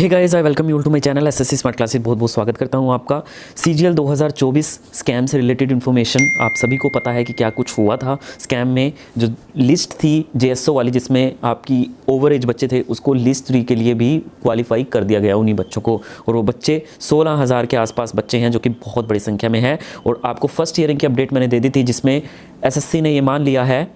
Hey guys, I welcome you to my channel SSC smart classes. बहुत बहुत स्वागत करता हूं आपका। सीजीएल 2024 स्कैम से रिलेटेड इन्फॉर्मेशन आप सभी को पता है कि क्या कुछ हुआ था स्कैम में। जो लिस्ट थी जेएसओ वाली जिसमें आपकी ओवर एज बच्चे थे, उसको लिस्ट 3 के लिए भी क्वालिफाई कर दिया गया उन्हीं बच्चों को। और वो बच्चे 16,000 के आसपास बच्चे हैं, जो कि बहुत बड़ी संख्या में है। और आपको फर्स्ट हियरिंग की अपडेट मैंने दे दी थी, जिसमें एसएससी ने ये मान लिया है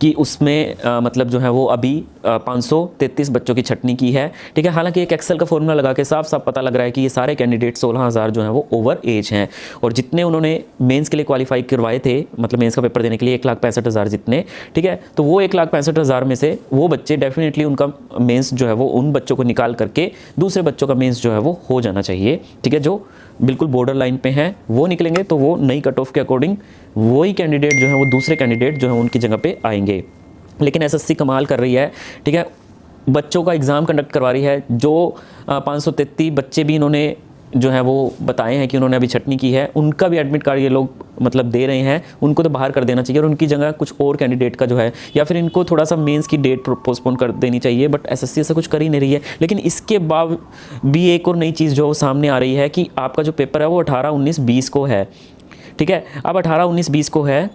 कि उसमें मतलब जो है वो अभी 533 बच्चों की छटनी की है। ठीक है, हालांकि एक एक्सेल का फॉर्मूला लगा के साफ साफ पता लग रहा है कि ये सारे कैंडिडेट 16,000 जो हैं वो ओवर एज हैं। और जितने उन्होंने मेंस के लिए क्वालिफाई करवाए थे, मतलब मेंस का पेपर देने के लिए 1,65,000 जितने, ठीक है, तो वो 1,65,000 में से वो बच्चे डेफिनेटली उनका मेंस जो है वो उन बच्चों को निकाल करके दूसरे बच्चों का मेंस जो है वो हो जाना चाहिए। ठीक है, जो बिल्कुल बॉर्डर लाइन पे हैं वो निकलेंगे, तो वो नई कट ऑफ के अकॉर्डिंग वही कैंडिडेट जो है वो दूसरे कैंडिडेट जो है उनकी जगह पे आएंगे। लेकिन एसएससी कमाल कर रही है। ठीक है, बच्चों का एग्ज़ाम कंडक्ट करवा रही है। जो 533 बच्चे भी इन्होंने जो है वो बताए हैं कि उन्होंने अभी छटनी की है, उनका भी एडमिट कार्ड ये लोग मतलब दे रहे हैं। उनको तो बाहर कर देना चाहिए और उनकी जगह कुछ और कैंडिडेट का जो है, या फिर इनको थोड़ा सा मेंस की डेट पोस्टपोन कर देनी चाहिए। बट एसएससी ऐसा कुछ कर ही नहीं रही है। लेकिन इसके बाद भी एक और नई चीज़ जो सामने आ रही है कि आपका जो पेपर है वो 18, 19, 20 को है। ठीक है, अब 18, 19, 20 को है,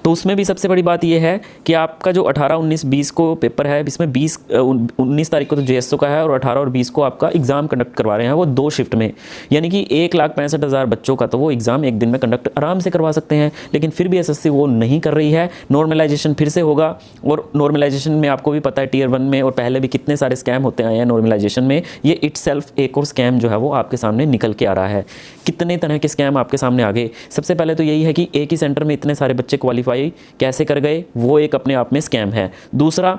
तो उसमें भी सबसे बड़ी बात यह है कि आपका जो 18, 19, 20 को पेपर है, इसमें 19 तारीख को तो जेएसओ का है और 18 और 20 को आपका एग्ज़ाम कंडक्ट करवा रहे हैं, वो 2 शिफ्ट में। यानी कि 1,65,000 बच्चों का तो वो एग्ज़ाम एक दिन में कंडक्ट आराम से करवा सकते हैं। लेकिन फिर भी एसएससी वो नहीं कर रही है। नॉर्मलाइजेशन फिर से होगा, और नॉर्मलाइजेशन में आपको भी पता है टियर 1 में और पहले भी कितने सारे स्कैम होते आए हैं नॉर्मलाइजेशन में। ये इटसेल्फ एक और स्कैम जो है वो आपके सामने निकल के आ रहा है। कितने तरह के स्कैम आपके सामने आ गए। सबसे पहले तो यही है कि एक ही सेंटर में इतने सारे बच्चे क्वालिफाई कैसे कर गए, वो एक अपने आप में स्कैम है। दूसरा,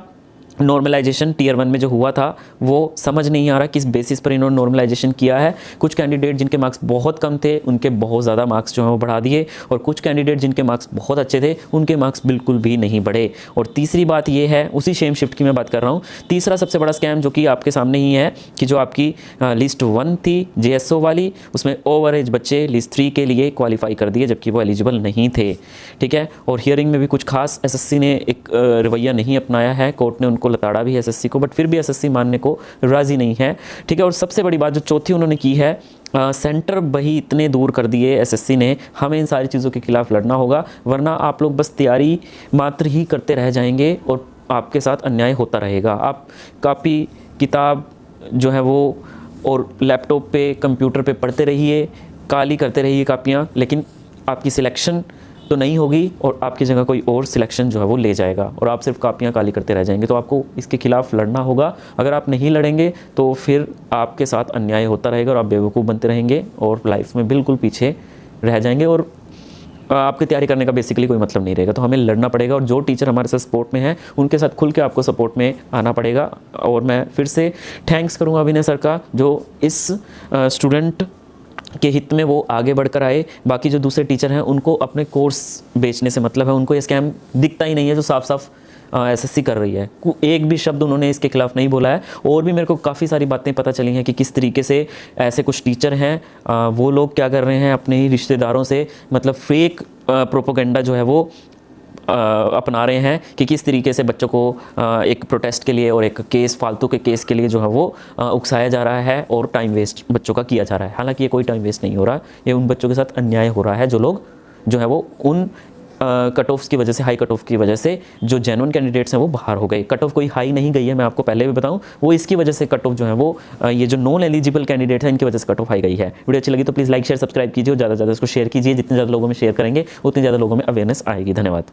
नॉर्मलाइजेशन टियर 1 में जो हुआ था वो समझ नहीं आ रहा किस बेसिस पर इन्होंने नॉर्मलाइजेशन किया है। कुछ कैंडिडेट जिनके मार्क्स बहुत कम थे उनके बहुत ज़्यादा मार्क्स जो हैं वो बढ़ा दिए, और कुछ कैंडिडेट जिनके मार्क्स बहुत अच्छे थे उनके मार्क्स बिल्कुल भी नहीं बढ़े। और तीसरी बात ये है, उसी सेम शिफ्ट की मैं बात कर रहा हूँ, तीसरा सबसे बड़ा स्कैम जो कि आपके सामने ही है कि जो आपकी लिस्ट 1 थी जेएसओ वाली, उसमें ओवर एज बच्चे लिस्ट 3 के लिए क्वालिफाई कर दिए जबकि वो एलिजिबल नहीं थे। ठीक है, और हियरिंग में भी कुछ खास एसएससी ने एक रवैया नहीं अपनाया है। कोर्ट ने उनको लताड़ा भी एसएससी को, बट फिर भी एसएससी मानने को राजी नहीं है। ठीक है, और सबसे बड़ी बात जो चौथी उन्होंने की है, सेंटर वही इतने दूर कर दिए एसएससी ने। हमें इन सारी चीज़ों के खिलाफ लड़ना होगा, वरना आप लोग बस तैयारी मात्र ही करते रह जाएंगे और आपके साथ अन्याय होता रहेगा। आप कॉपी किताब जो है वो और लैपटॉप पे कंप्यूटर पे पढ़ते रहिए, काली करते रहिए कापियाँ, लेकिन आपकी सिलेक्शन तो नहीं होगी और आपकी जगह कोई और सिलेक्शन जो है वो ले जाएगा और आप सिर्फ कापियाँ काली करते रह जाएंगे। तो आपको इसके खिलाफ लड़ना होगा। अगर आप नहीं लड़ेंगे तो फिर आपके साथ अन्याय होता रहेगा और आप बेवकूफ़ बनते रहेंगे और लाइफ में बिल्कुल पीछे रह जाएंगे और आपकी तैयारी करने का बेसिकली कोई मतलब नहीं रहेगा। तो हमें लड़ना पड़ेगा, और जो टीचर हमारे साथ सपोर्ट में है उनके साथ खुल के आपको सपोर्ट में आना पड़ेगा। और मैं फिर से थैंक्स करूँगा अभिनय सर का, जो इस स्टूडेंट के हित में वो आगे बढ़कर आए। बाकी जो दूसरे टीचर हैं उनको अपने कोर्स बेचने से मतलब है, उनको ये स्कैम दिखता ही नहीं है जो साफ साफ एसएससी कर रही है। एक भी शब्द उन्होंने इसके खिलाफ नहीं बोला है। और भी मेरे को काफ़ी सारी बातें पता चली हैं कि किस तरीके से ऐसे कुछ टीचर हैं, वो लोग क्या कर रहे हैं, अपने ही रिश्तेदारों से मतलब फेक प्रोपोगेंडा जो है वो अपना रहे हैं कि किस तरीके से बच्चों को एक प्रोटेस्ट के लिए और एक केस, फालतू के केस के लिए जो है वो उकसाया जा रहा है और टाइम वेस्ट बच्चों का किया जा रहा है। हालांकि ये कोई टाइम वेस्ट नहीं हो रहा, ये उन बच्चों के साथ अन्याय हो रहा है जो लोग जो है वो उन कट ऑफ्स की वजह से, हाई कट ऑफ की वजह से जो जेन्युइन कैंडिडेट्स हैं वो बाहर हो गए। कट ऑफ कोई हाई नहीं गई है, मैं आपको पहले भी बताऊं, वो इसकी वजह से कट ऑफ जो है वो ये जो नॉन एलिजिबल कैंडिडेट हैं इनकी वजह से कट ऑफ हाई गई है। वीडियो अच्छी लगी तो प्लीज़ लाइक शेयर सब्सक्राइब कीजिए और ज़्यादा से ज़्यादा इसको शेयर कीजिए। जितने ज़्यादा लोगों में शेयर करेंगे उतने ज़्यादा लोगों में अवेयरनेस आएगी। धन्यवाद।